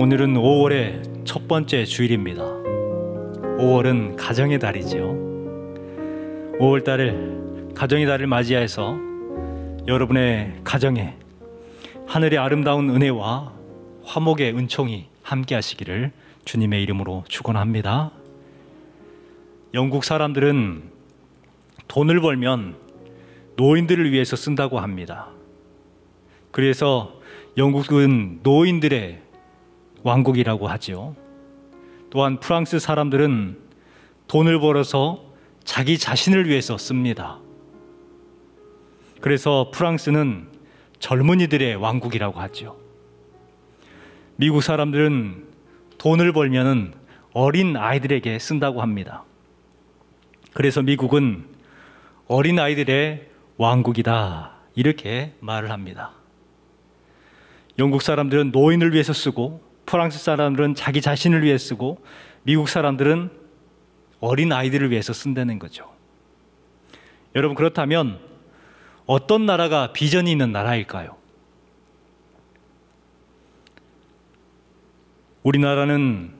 오늘은 5월의 첫 번째 주일입니다. 5월은 가정의 달이죠. 5월달을 가정의 달을 맞이해서 여러분의 가정에 하늘의 아름다운 은혜와 화목의 은총이 함께 하시기를 주님의 이름으로 축원합니다. 영국 사람들은 돈을 벌면 노인들을 위해서 쓴다고 합니다. 그래서 영국은 노인들의 왕국이라고 하죠. 또한 프랑스 사람들은 돈을 벌어서 자기 자신을 위해서 씁니다. 그래서 프랑스는 젊은이들의 왕국이라고 하죠. 미국 사람들은 돈을 벌면 어린 아이들에게 쓴다고 합니다. 그래서 미국은 어린 아이들의 왕국이다, 이렇게 말을 합니다. 영국 사람들은 노인을 위해서 쓰고, 프랑스 사람들은 자기 자신을 위해 쓰고, 미국 사람들은 어린 아이들을 위해서 쓴다는 거죠. 여러분, 그렇다면 어떤 나라가 비전이 있는 나라일까요? 우리나라는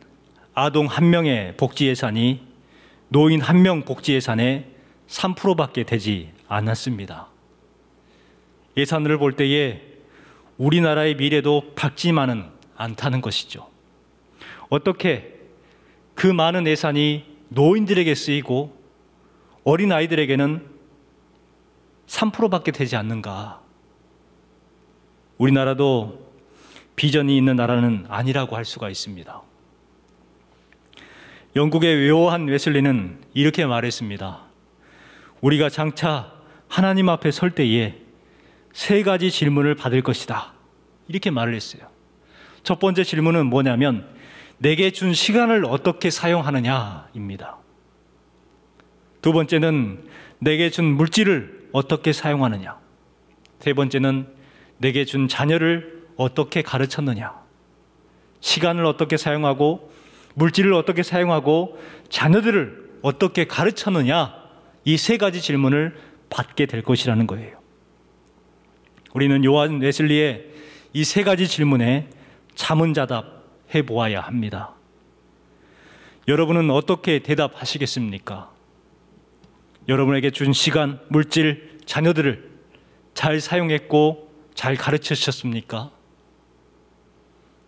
아동 1명의 복지 예산이 노인 1명 복지 예산의 3%밖에 되지 않았습니다. 예산을 볼 때에 우리나라의 미래도 밝지만은 않다는 것이죠. 어떻게 그 많은 예산이 노인들에게 쓰이고 어린아이들에게는 3%밖에 되지 않는가? 우리나라도 비전이 있는 나라는 아니라고 할 수가 있습니다. 영국의 요한 웨슬리는 이렇게 말했습니다. 우리가 장차 하나님 앞에 설 때에 3가지 질문을 받을 것이다, 이렇게 말을 했어요. 첫 번째 질문은 뭐냐면 내게 준 시간을 어떻게 사용하느냐입니다. 두 번째는 내게 준 물질을 어떻게 사용하느냐. 세 번째는 내게 준 자녀를 어떻게 가르쳤느냐. 시간을 어떻게 사용하고 물질을 어떻게 사용하고 자녀들을 어떻게 가르쳤느냐, 이 3가지 질문을 받게 될 것이라는 거예요. 우리는 요한 웨슬리의 이 3가지 질문에 자문자답해 보아야 합니다. 여러분은 어떻게 대답하시겠습니까? 여러분에게 준 시간, 물질, 자녀들을 잘 사용했고 잘 가르치셨습니까?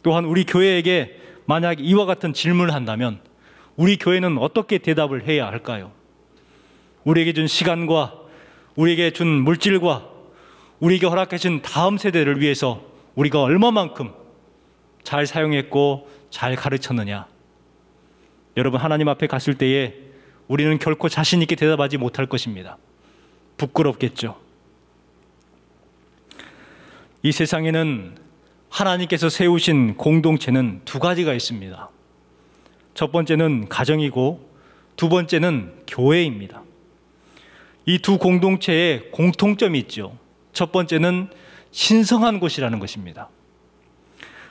또한 우리 교회에게 만약 이와 같은 질문을 한다면 우리 교회는 어떻게 대답을 해야 할까요? 우리에게 준 시간과 우리에게 준 물질과 우리에게 허락해 준 다음 세대를 위해서 우리가 얼마만큼 잘 사용했고 잘 가르쳤느냐. 여러분, 하나님 앞에 갔을 때에 우리는 결코 자신 있게 대답하지 못할 것입니다. 부끄럽겠죠. 이 세상에는 하나님께서 세우신 공동체는 2가지가 있습니다. 첫 번째는 가정이고 두 번째는 교회입니다. 이 두 공동체에 공통점이 있죠. 첫 번째는 신성한 곳이라는 것입니다.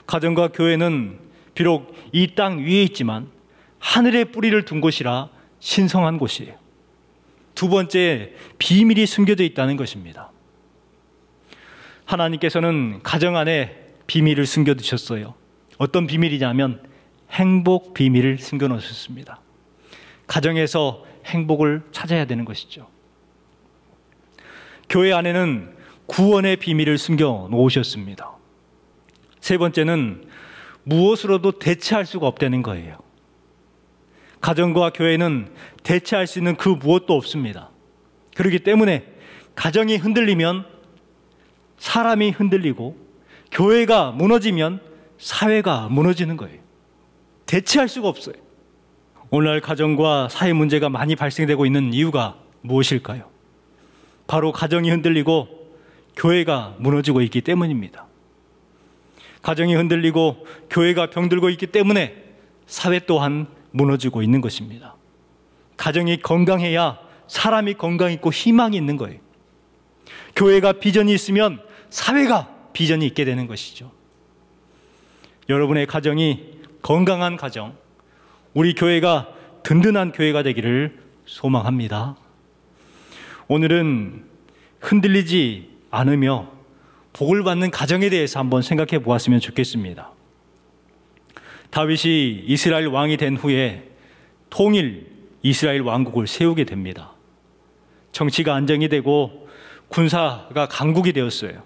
가정과 교회는 비록 이 땅 위에 있지만 하늘에 뿌리를 둔 곳이라 신성한 곳이에요. 두 번째, 비밀이 숨겨져 있다는 것입니다. 하나님께서는 가정 안에 비밀을 숨겨두셨어요. 어떤 비밀이냐면 행복 비밀을 숨겨놓으셨습니다. 가정에서 행복을 찾아야 되는 것이죠. 교회 안에는 구원의 비밀을 숨겨놓으셨습니다. 세 번째는 무엇으로도 대체할 수가 없다는 거예요. 가정과 교회는 대체할 수 있는 그 무엇도 없습니다. 그렇기 때문에 가정이 흔들리면 사람이 흔들리고 교회가 무너지면 사회가 무너지는 거예요. 대체할 수가 없어요. 오늘날 가정과 사회 문제가 많이 발생되고 있는 이유가 무엇일까요? 바로 가정이 흔들리고 교회가 무너지고 있기 때문입니다. 가정이 흔들리고 교회가 병들고 있기 때문에 사회 또한 무너지고 있는 것입니다. 가정이 건강해야 사람이 건강 있고 희망이 있는 거예요. 교회가 비전이 있으면 사회가 비전이 있게 되는 것이죠. 여러분의 가정이 건강한 가정, 우리 교회가 든든한 교회가 되기를 소망합니다. 오늘은 흔들리지 않으며 복을 받는 가정에 대해서 한번 생각해 보았으면 좋겠습니다. 다윗이 이스라엘 왕이 된 후에 통일 이스라엘 왕국을 세우게 됩니다. 정치가 안정이 되고 군사가 강국이 되었어요.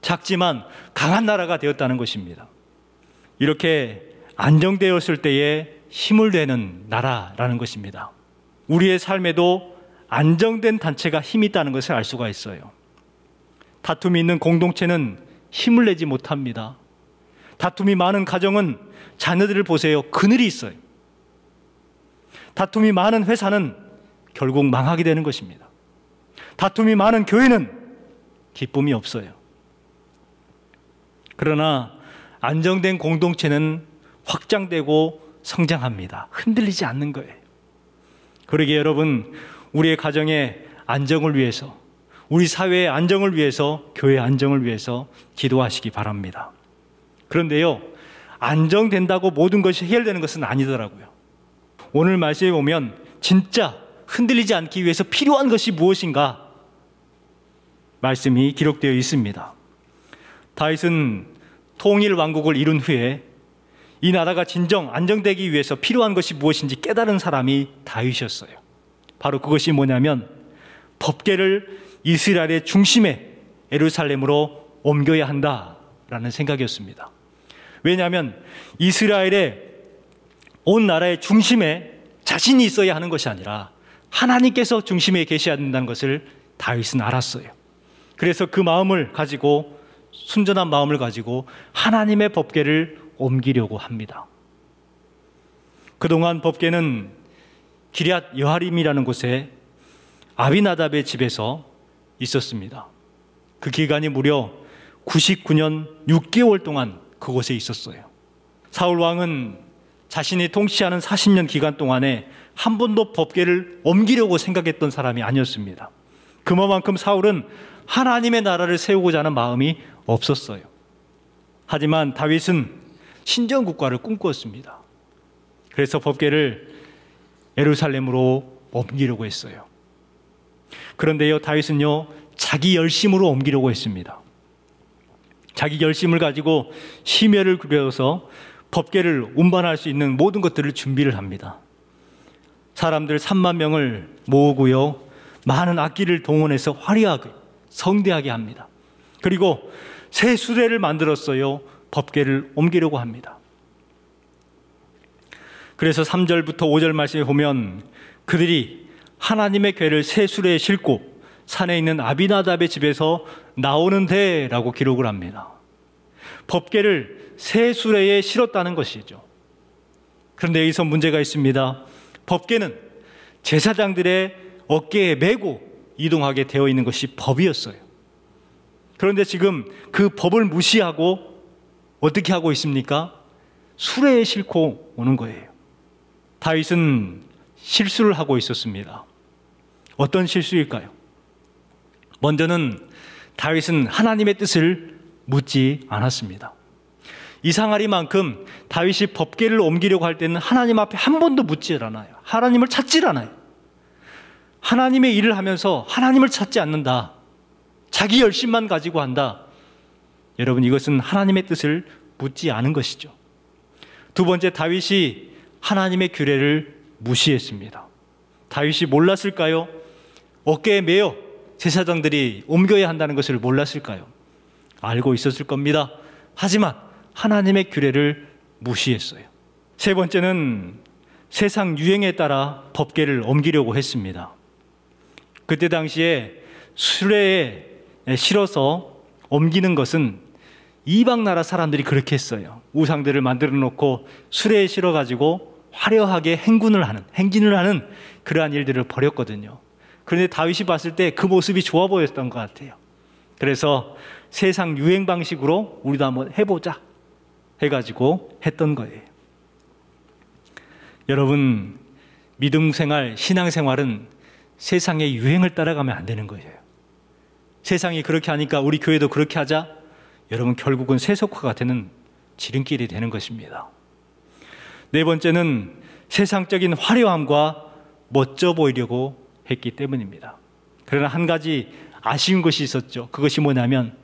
작지만 강한 나라가 되었다는 것입니다. 이렇게 안정되었을 때에 힘을 내는 나라라는 것입니다. 우리의 삶에도 안정된 단체가 힘이 있다는 것을 알 수가 있어요. 다툼이 있는 공동체는 힘을 내지 못합니다. 다툼이 많은 가정은 자녀들을 보세요. 그늘이 있어요. 다툼이 많은 회사는 결국 망하게 되는 것입니다. 다툼이 많은 교회는 기쁨이 없어요. 그러나 안정된 공동체는 확장되고 성장합니다. 흔들리지 않는 거예요. 그러기에 여러분, 우리의 가정의 안정을 위해서, 우리 사회의 안정을 위해서, 교회의 안정을 위해서 기도하시기 바랍니다. 그런데요, 안정된다고 모든 것이 해결되는 것은 아니더라고요. 오늘 말씀에 보면 진짜 흔들리지 않기 위해서 필요한 것이 무엇인가 말씀이 기록되어 있습니다. 다윗은 통일 왕국을 이룬 후에 이 나라가 진정 안정되기 위해서 필요한 것이 무엇인지 깨달은 사람이 다윗이었어요. 바로 그것이 뭐냐면 법궤를 이스라엘의 중심에 예루살렘으로 옮겨야 한다라는 생각이었습니다. 왜냐하면 이스라엘의 온 나라의 중심에 자신이 있어야 하는 것이 아니라 하나님께서 중심에 계셔야 된다는 것을 다윗은 알았어요. 그래서 그 마음을 가지고, 순전한 마음을 가지고 하나님의 법궤를 옮기려고 합니다. 그동안 법궤는 기럇 여아림이라는 곳에 아비나답의 집에서 있었습니다. 그 기간이 무려 99년 6개월 동안 그곳에 있었어요. 사울 왕은 자신이 통치하는 40년 기간 동안에 한 번도 법궤를 옮기려고 생각했던 사람이 아니었습니다. 그만큼 사울은 하나님의 나라를 세우고자 하는 마음이 없었어요. 하지만 다윗은 신정국가를 꿈꾸었습니다. 그래서 법궤를 예루살렘으로 옮기려고 했어요. 그런데요, 다윗은요, 자기 열심으로 옮기려고 했습니다. 자기 열심을 가지고 심혈을 기울여서 법궤를 운반할 수 있는 모든 것들을 준비를 합니다. 사람들 3만 명을 모으고요, 많은 악기를 동원해서 화려하게 성대하게 합니다. 그리고 새 수레를 만들었어요. 법궤를 옮기려고 합니다. 그래서 3절부터 5절 말씀에 보면 그들이 하나님의 궤를 새 수레에 싣고 산에 있는 아비나답의 집에서 나오는데 라고 기록을 합니다. 법궤를 새 수레에 실었다는 것이죠. 그런데 여기서 문제가 있습니다. 법궤는 제사장들의 어깨에 메고 이동하게 되어 있는 것이 법이었어요. 그런데 지금 그 법을 무시하고 어떻게 하고 있습니까? 수레에 싣고 오는 거예요. 다윗은 실수를 하고 있었습니다. 어떤 실수일까요? 먼저는 다윗은 하나님의 뜻을 묻지 않았습니다. 이상하리만큼 다윗이 법궤를 옮기려고 할 때는 하나님 앞에 한 번도 묻지 않아요. 하나님을 찾지 않아요. 하나님의 일을 하면서 하나님을 찾지 않는다. 자기 열심만 가지고 한다. 여러분, 이것은 하나님의 뜻을 묻지 않은 것이죠. 두 번째, 다윗이 하나님의 규례를 무시했습니다. 다윗이 몰랐을까요? 어깨에 메어 제사장들이 옮겨야 한다는 것을 몰랐을까요? 알고 있었을 겁니다. 하지만 하나님의 규례를 무시했어요. 세 번째는 세상 유행에 따라 법궤를 옮기려고 했습니다. 그때 당시에 수레에 실어서 옮기는 것은 이방 나라 사람들이 그렇게 했어요. 우상들을 만들어 놓고 수레에 실어가지고 화려하게 행진을 하는 그러한 일들을 벌였거든요. 그런데 다윗이 봤을 때 그 모습이 좋아 보였던 것 같아요. 그래서 세상 유행 방식으로 우리도 한번 해보자 해가지고 했던 거예요. 여러분, 믿음 생활, 신앙 생활은 세상의 유행을 따라가면 안 되는 거예요. 세상이 그렇게 하니까 우리 교회도 그렇게 하자. 여러분, 결국은 세속화가 되는 지름길이 되는 것입니다. 네 번째는 세상적인 화려함과 멋져 보이려고 했기 때문입니다. 그러나 한 가지 아쉬운 것이 있었죠. 그것이 뭐냐면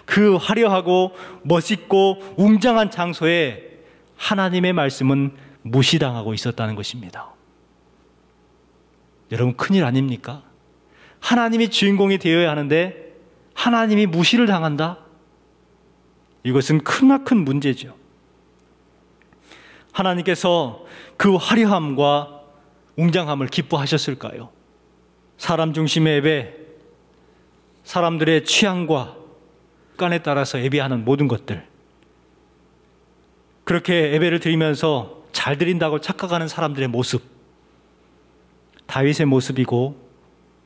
그 화려하고 멋있고 웅장한 장소에 하나님의 말씀은 무시당하고 있었다는 것입니다. 여러분, 큰일 아닙니까? 하나님이 주인공이 되어야 하는데 하나님이 무시를 당한다? 이것은 크나큰 문제죠. 하나님께서 그 화려함과 웅장함을 기뻐하셨을까요? 사람 중심의 예배, 사람들의 취향과 습관에 따라서 예배하는 모든 것들, 그렇게 예배를 드리면서 잘 드린다고 착각하는 사람들의 모습, 다윗의 모습이고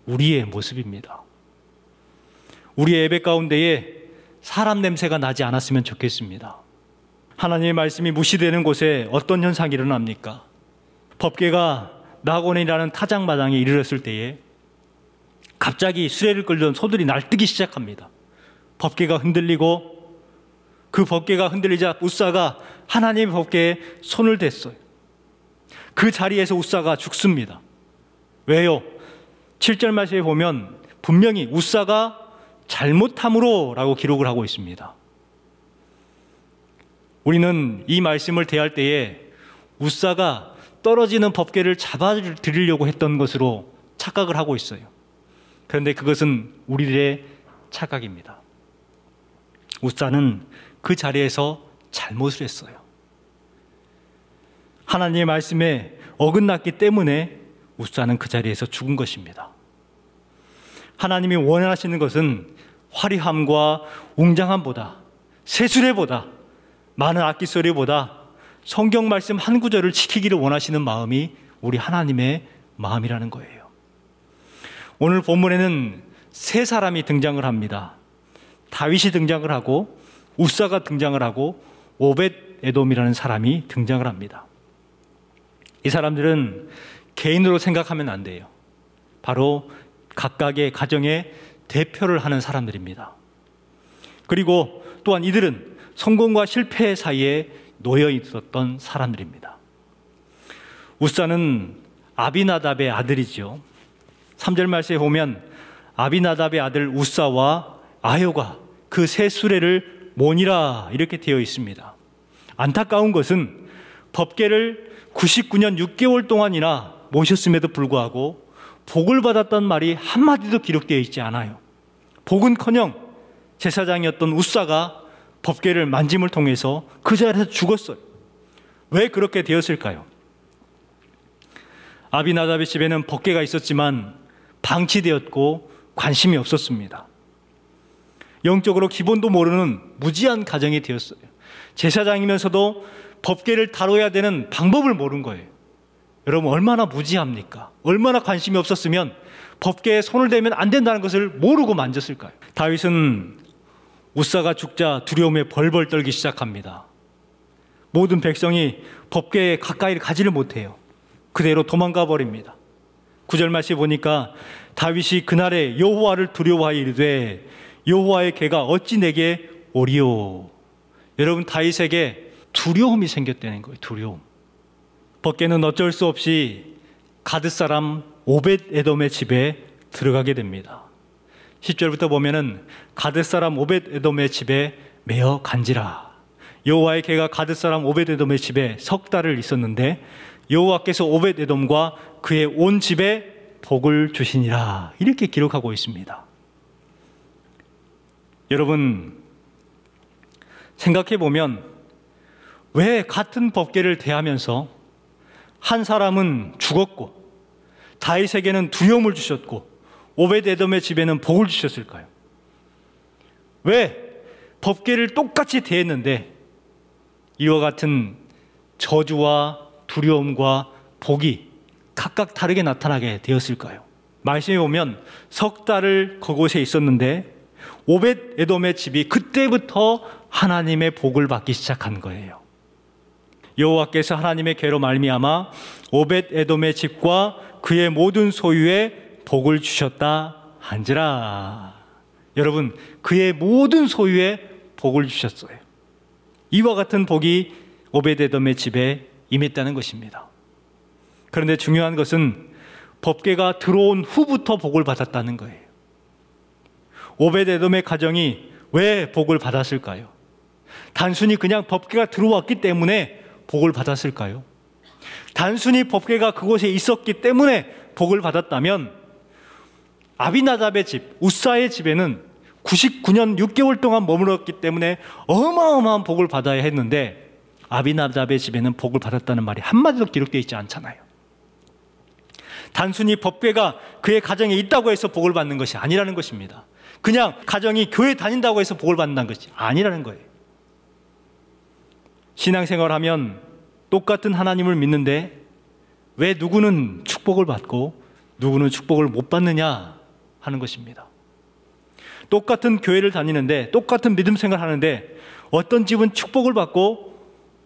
우리의 모습입니다. 우리의 예배 가운데에 사람 냄새가 나지 않았으면 좋겠습니다. 하나님의 말씀이 무시되는 곳에 어떤 현상이 일어납니까? 법궤가 낙원이라는 타작마당에 이르렀을 때에 갑자기 수레를 끌던 소들이 날뛰기 시작합니다. 법궤가 흔들리고 그 법궤가 흔들리자 웃사가 하나님의 법궤에 손을 댔어요. 그 자리에서 웃사가 죽습니다. 왜요? 7절 말씀에 보면 분명히 웃사가 잘못함으로 라고 기록을 하고 있습니다. 우리는 이 말씀을 대할 때에 웃사가 떨어지는 법궤를 잡아드리려고 했던 것으로 착각을 하고 있어요. 그런데 그것은 우리들의 착각입니다. 웃사는 그 자리에서 잘못을 했어요. 하나님의 말씀에 어긋났기 때문에 웃사는 그 자리에서 죽은 것입니다. 하나님이 원하시는 것은 화려함과 웅장함보다, 새수레보다, 많은 악기 소리보다 성경 말씀 한 구절을 지키기를 원하시는 마음이 우리 하나님의 마음이라는 거예요. 오늘 본문에는 세 사람이 등장을 합니다. 다윗이 등장을 하고 웃사가 등장을 하고 오벳 에돔이라는 사람이 등장을 합니다. 이 사람들은 개인으로 생각하면 안 돼요. 바로 각각의 가정의 대표를 하는 사람들입니다. 그리고 또한 이들은 성공과 실패 사이에 놓여 있었던 사람들입니다. 웃사는 아비나답의 아들이죠. 3절 말씀에 보면 아비나답의 아들 웃사와 아효가 그 세 수레를 모니라 이렇게 되어 있습니다. 안타까운 것은 법궤를 99년 6개월 동안이나 모셨음에도 불구하고 복을 받았던 말이 한마디도 기록되어 있지 않아요. 복은커녕 제사장이었던 웃사가 법궤를 만짐을 통해서 그 자리에서 죽었어요. 왜 그렇게 되었을까요? 아비나답의 집에는 법궤가 있었지만 방치되었고 관심이 없었습니다. 영적으로 기본도 모르는 무지한 가정이 되었어요. 제사장이면서도 법궤를 다뤄야 되는 방법을 모른 거예요. 여러분, 얼마나 무지합니까? 얼마나 관심이 없었으면 법궤에 손을 대면 안 된다는 것을 모르고 만졌을까요? 다윗은 웃사가 죽자 두려움에 벌벌 떨기 시작합니다. 모든 백성이 법궤에 가까이 가지를 못해요. 그대로 도망가 버립니다. 9절 말씀에 보니까 다윗이 그날에 여호와를 두려워하여 이르되 여호와의 궤가 어찌 내게 오리오. 여러분, 다윗에게 두려움이 생겼다는 거예요. 두려움. 법궤는 어쩔 수 없이 가드 사람 오벳 에돔의 집에 들어가게 됩니다. 10절부터 보면은 가드 사람 오벳 에돔의 집에 매어 간지라. 여호와의 궤가 가드 사람 오벳 에돔의 집에 석 달을 있었는데 여호와께서 오벳 에돔과 그의 온 집에 복을 주시니라. 이렇게 기록하고 있습니다. 여러분, 생각해 보면 왜 같은 법궤를 대하면서 한 사람은 죽었고 다윗에게는 두려움을 주셨고 오벳 에돔의 집에는 복을 주셨을까요? 왜 법궤를 똑같이 대했는데 이와 같은 저주와 두려움과 복이 각각 다르게 나타나게 되었을까요? 말씀에 보면 석 달을 그곳에 있었는데 오벳 에돔의 집이 그때부터 하나님의 복을 받기 시작한 거예요. 여호와께서 하나님의 궤로 말미암아 오벳 에돔의 집과 그의 모든 소유에 복을 주셨다 한지라. 여러분, 그의 모든 소유에 복을 주셨어요. 이와 같은 복이 오벳 에돔의 집에 임했다는 것입니다. 그런데 중요한 것은 법궤가 들어온 후부터 복을 받았다는 거예요. 오벳 에돔의 가정이 왜 복을 받았을까요? 단순히 그냥 법궤가 들어왔기 때문에 복을 받았을까요? 단순히 법궤가 그곳에 있었기 때문에 복을 받았다면 아비나답의 집, 우사의 집에는 99년 6개월 동안 머물렀기 때문에 어마어마한 복을 받아야 했는데 아비나답의 집에는 복을 받았다는 말이 한마디도 기록되어 있지 않잖아요. 단순히 법궤가 그의 가정에 있다고 해서 복을 받는 것이 아니라는 것입니다. 그냥 가정이 교회 다닌다고 해서 복을 받는다는 것이 아니라는 거예요. 신앙생활하면 똑같은 하나님을 믿는데 왜 누구는 축복을 받고 누구는 축복을 못 받느냐 하는 것입니다. 똑같은 교회를 다니는데 똑같은 믿음 생활하는데 어떤 집은 축복을 받고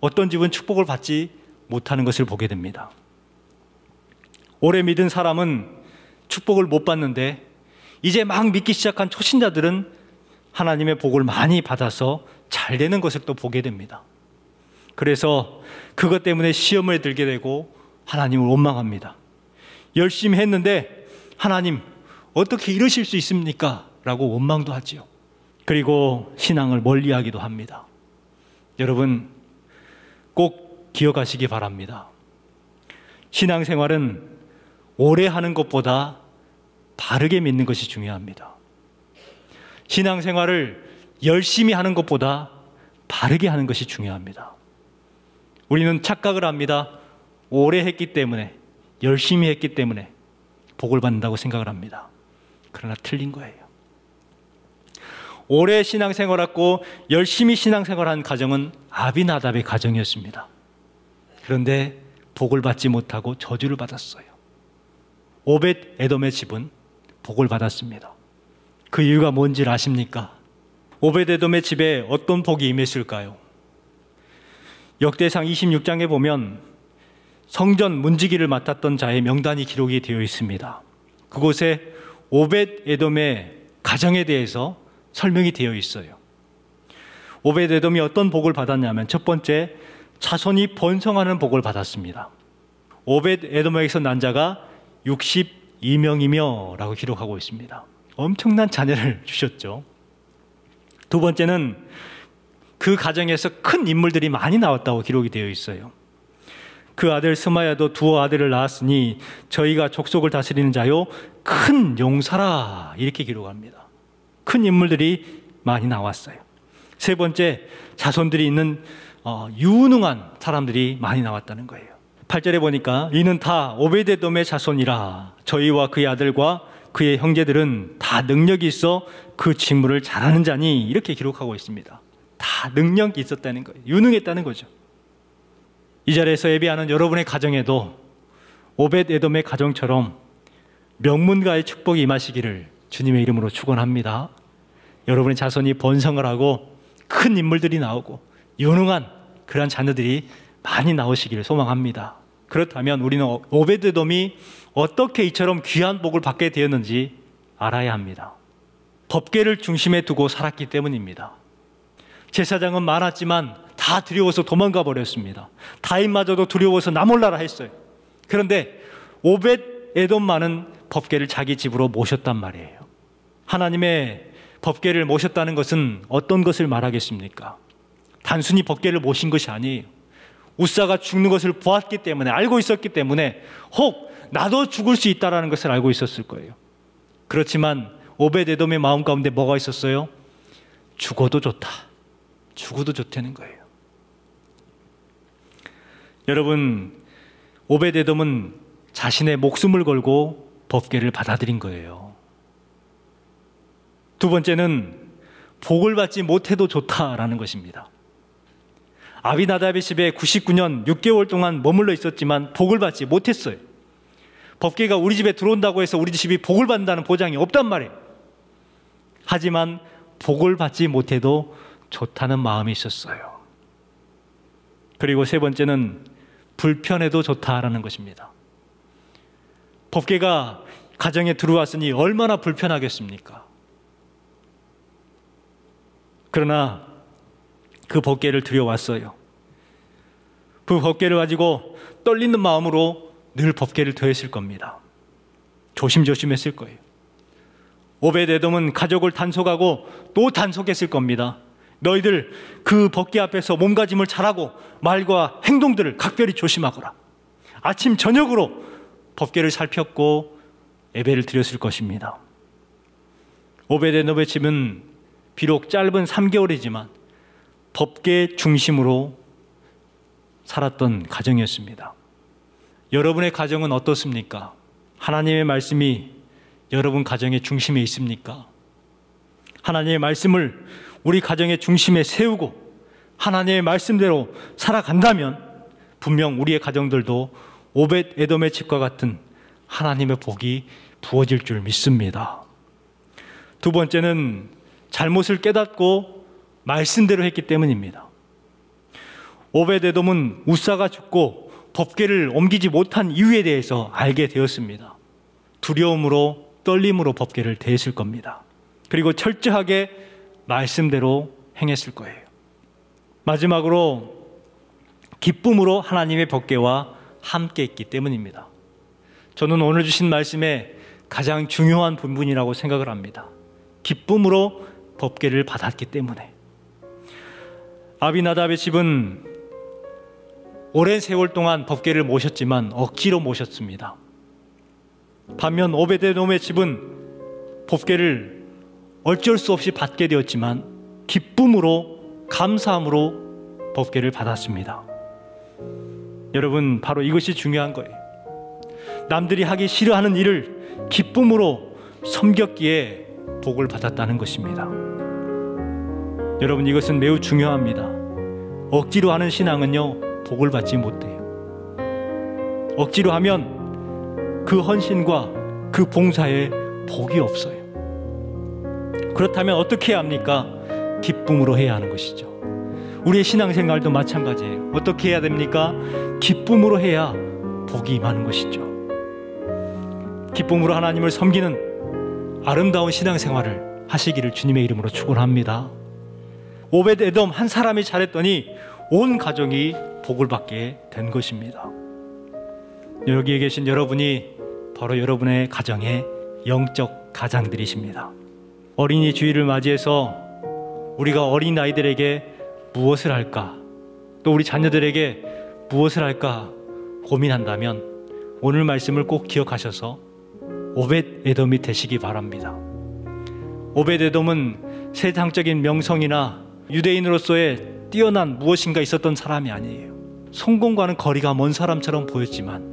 어떤 집은 축복을 받지 못하는 것을 보게 됩니다. 오래 믿은 사람은 축복을 못 받는데 이제 막 믿기 시작한 초신자들은 하나님의 복을 많이 받아서 잘 되는 것을 또 보게 됩니다. 그래서 그것 때문에 시험에 들게 되고 하나님을 원망합니다. 열심히 했는데 하나님 어떻게 이러실 수 있습니까? 라고 원망도 하지요. 그리고 신앙을 멀리하기도 합니다. 여러분 꼭 기억하시기 바랍니다. 신앙생활은 오래 하는 것보다 바르게 믿는 것이 중요합니다. 신앙생활을 열심히 하는 것보다 바르게 하는 것이 중요합니다. 우리는 착각을 합니다. 오래 했기 때문에, 열심히 했기 때문에 복을 받는다고 생각을 합니다. 그러나 틀린 거예요. 오래 신앙생활하고 열심히 신앙생활한 가정은 아비나답의 가정이었습니다. 그런데 복을 받지 못하고 저주를 받았어요. 오벳 에돔의 집은 복을 받았습니다. 그 이유가 뭔지 아십니까? 오벳 에돔의 집에 어떤 복이 임했을까요? 역대상 26장에 보면 성전 문지기를 맡았던 자의 명단이 기록이 되어 있습니다. 그곳에 오벳 에돔의 가정에 대해서 설명이 되어 있어요. 오벳 에돔이 어떤 복을 받았냐면 첫 번째, 자손이 번성하는 복을 받았습니다. 오벳 에돔에게서 난 자가 62명이며 라고 기록하고 있습니다. 엄청난 자녀를 주셨죠. 두 번째는 그 가정에서 큰 인물들이 많이 나왔다고 기록이 되어 있어요. 그 아들 스마야도 두 아들을 낳았으니 저희가 족속을 다스리는 자요 큰 용사라 이렇게 기록합니다. 큰 인물들이 많이 나왔어요. 세 번째, 자손들이 있는 유능한 사람들이 많이 나왔다는 거예요. 8절에 보니까 이는 다 오베데돔의 자손이라 저희와 그의 아들과 그의 형제들은 다 능력이 있어 그 직무를 잘하는 자니 이렇게 기록하고 있습니다. 다 능력이 있었다는 거예요. 유능했다는 거죠. 이 자리에서 예배하는 여러분의 가정에도 오벳 에돔의 가정처럼 명문가의 축복이 임하시기를 주님의 이름으로 축원합니다. 여러분의 자손이 번성을 하고 큰 인물들이 나오고 유능한 그러한 자녀들이 많이 나오시기를 소망합니다. 그렇다면 우리는 오벳 에돔이 어떻게 이처럼 귀한 복을 받게 되었는지 알아야 합니다. 법궤를 중심에 두고 살았기 때문입니다. 제사장은 많았지만 다 두려워서 도망가 버렸습니다. 다윗마저도 두려워서 나 몰라라 했어요. 그런데 오벳 에돔만은 법궤를 자기 집으로 모셨단 말이에요. 하나님의 법궤를 모셨다는 것은 어떤 것을 말하겠습니까? 단순히 법궤를 모신 것이 아니에요. 우사가 죽는 것을 보았기 때문에, 알고 있었기 때문에 혹 나도 죽을 수 있다는 것을 알고 있었을 거예요. 그렇지만 오벳 에돔의 마음 가운데 뭐가 있었어요? 죽어도 좋다. 죽어도 좋다는 거예요. 여러분, 오벳 에돔은 자신의 목숨을 걸고 법궤를 받아들인 거예요. 두 번째는 복을 받지 못해도 좋다라는 것입니다. 아비나답의 집에 99년 6개월 동안 머물러 있었지만 복을 받지 못했어요. 법궤가 우리 집에 들어온다고 해서 우리 집이 복을 받는다는 보장이 없단 말이에요. 하지만 복을 받지 못해도 좋다는 마음이 있었어요. 그리고 세 번째는 불편해도 좋다라는 것입니다. 법궤가 가정에 들어왔으니 얼마나 불편하겠습니까? 그러나 그 법궤를 들여왔어요. 그 법궤를 가지고 떨리는 마음으로 늘 법궤를 더했을 겁니다. 조심조심했을 거예요. 오벳 에돔은 가족을 단속하고 또 단속했을 겁니다. 너희들 그 법궤 앞에서 몸가짐을 잘하고 말과 행동들을 각별히 조심하거라. 아침 저녁으로 법궤를 살폈고 예배를 드렸을 것입니다. 오베데돔의 집은 비록 짧은 3개월이지만 법궤 중심으로 살았던 가정이었습니다. 여러분의 가정은 어떻습니까? 하나님의 말씀이 여러분 가정의 중심에 있습니까? 하나님의 말씀을 우리 가정의 중심에 세우고 하나님의 말씀대로 살아간다면 분명 우리의 가정들도 오벳에돔의 집과 같은 하나님의 복이 부어질 줄 믿습니다. 두 번째는 잘못을 깨닫고 말씀대로 했기 때문입니다. 오벳에돔은 우사가 죽고 법궤를 옮기지 못한 이유에 대해서 알게 되었습니다. 두려움으로 떨림으로 법궤를 대했을 겁니다. 그리고 철저하게 말씀대로 행했을 거예요. 마지막으로 기쁨으로 하나님의 법궤와 함께 있기 때문입니다. 저는 오늘 주신 말씀의 가장 중요한 부분이라고 생각을 합니다. 기쁨으로 법궤를 받았기 때문에. 아비나답의 집은 오랜 세월 동안 법궤를 모셨지만 억지로 모셨습니다. 반면 오베데돔의 집은 법궤를 어쩔 수 없이 받게 되었지만 기쁨으로 감사함으로 법궤를 받았습니다. 여러분, 바로 이것이 중요한 거예요. 남들이 하기 싫어하는 일을 기쁨으로 섬겼기에 복을 받았다는 것입니다. 여러분, 이것은 매우 중요합니다. 억지로 하는 신앙은요, 복을 받지 못해요. 억지로 하면 그 헌신과 그 봉사에 복이 없어요. 그렇다면 어떻게 해야 합니까? 기쁨으로 해야 하는 것이죠. 우리의 신앙생활도 마찬가지예요. 어떻게 해야 됩니까? 기쁨으로 해야 복이 임하는 것이죠. 기쁨으로 하나님을 섬기는 아름다운 신앙생활을 하시기를 주님의 이름으로 축원합니다. 오벳에돔 한 사람이 잘했더니 온 가정이 복을 받게 된 것입니다. 여기에 계신 여러분이 바로 여러분의 가정의 영적 가장들이십니다. 어린이 주일을 맞이해서 우리가 어린아이들에게 무엇을 할까, 또 우리 자녀들에게 무엇을 할까 고민한다면 오늘 말씀을 꼭 기억하셔서 오벳에돔이 되시기 바랍니다. 오벳에돔은 세상적인 명성이나 유대인으로서의 뛰어난 무엇인가 있었던 사람이 아니에요. 성공과는 거리가 먼 사람처럼 보였지만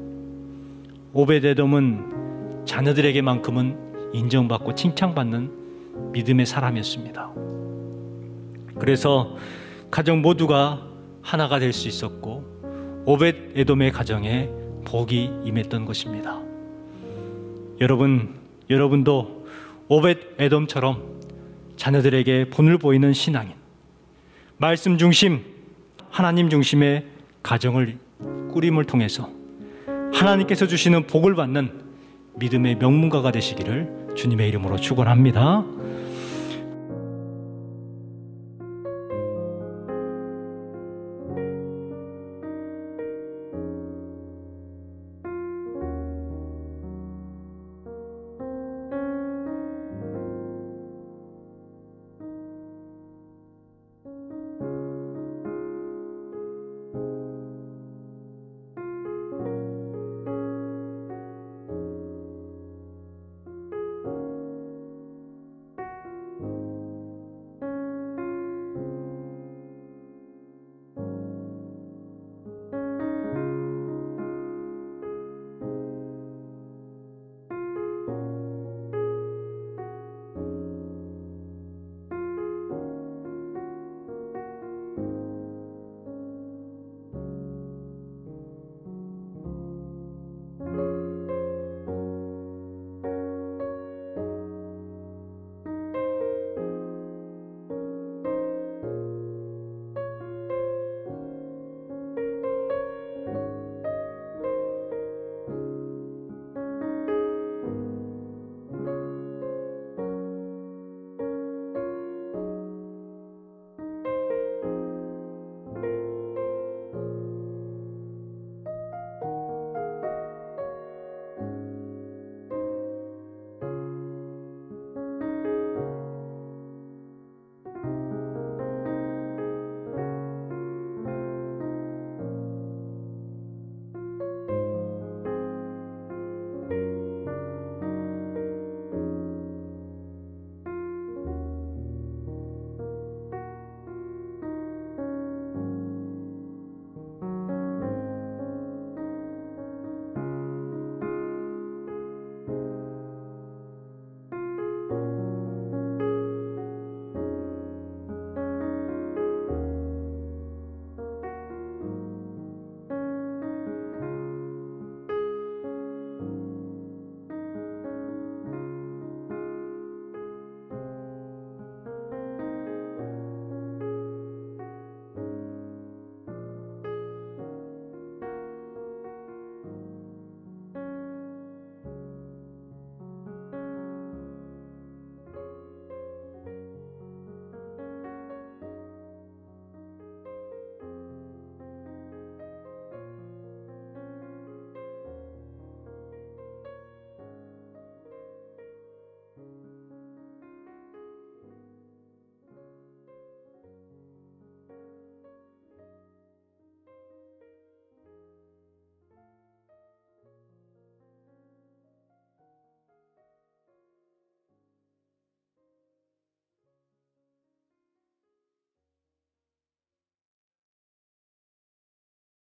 오벳에돔은 자녀들에게만큼은 인정받고 칭찬받는 믿음의 사람이었습니다. 그래서 가정 모두가 하나가 될 수 있었고 오벳에돔의 가정에 복이 임했던 것입니다. 여러분도 오벳에돔처럼 자녀들에게 본을 보이는 신앙인, 말씀 중심, 하나님 중심의 가정을 꾸림을 통해서 하나님께서 주시는 복을 받는 믿음의 명문가가 되시기를 주님의 이름으로 축원합니다.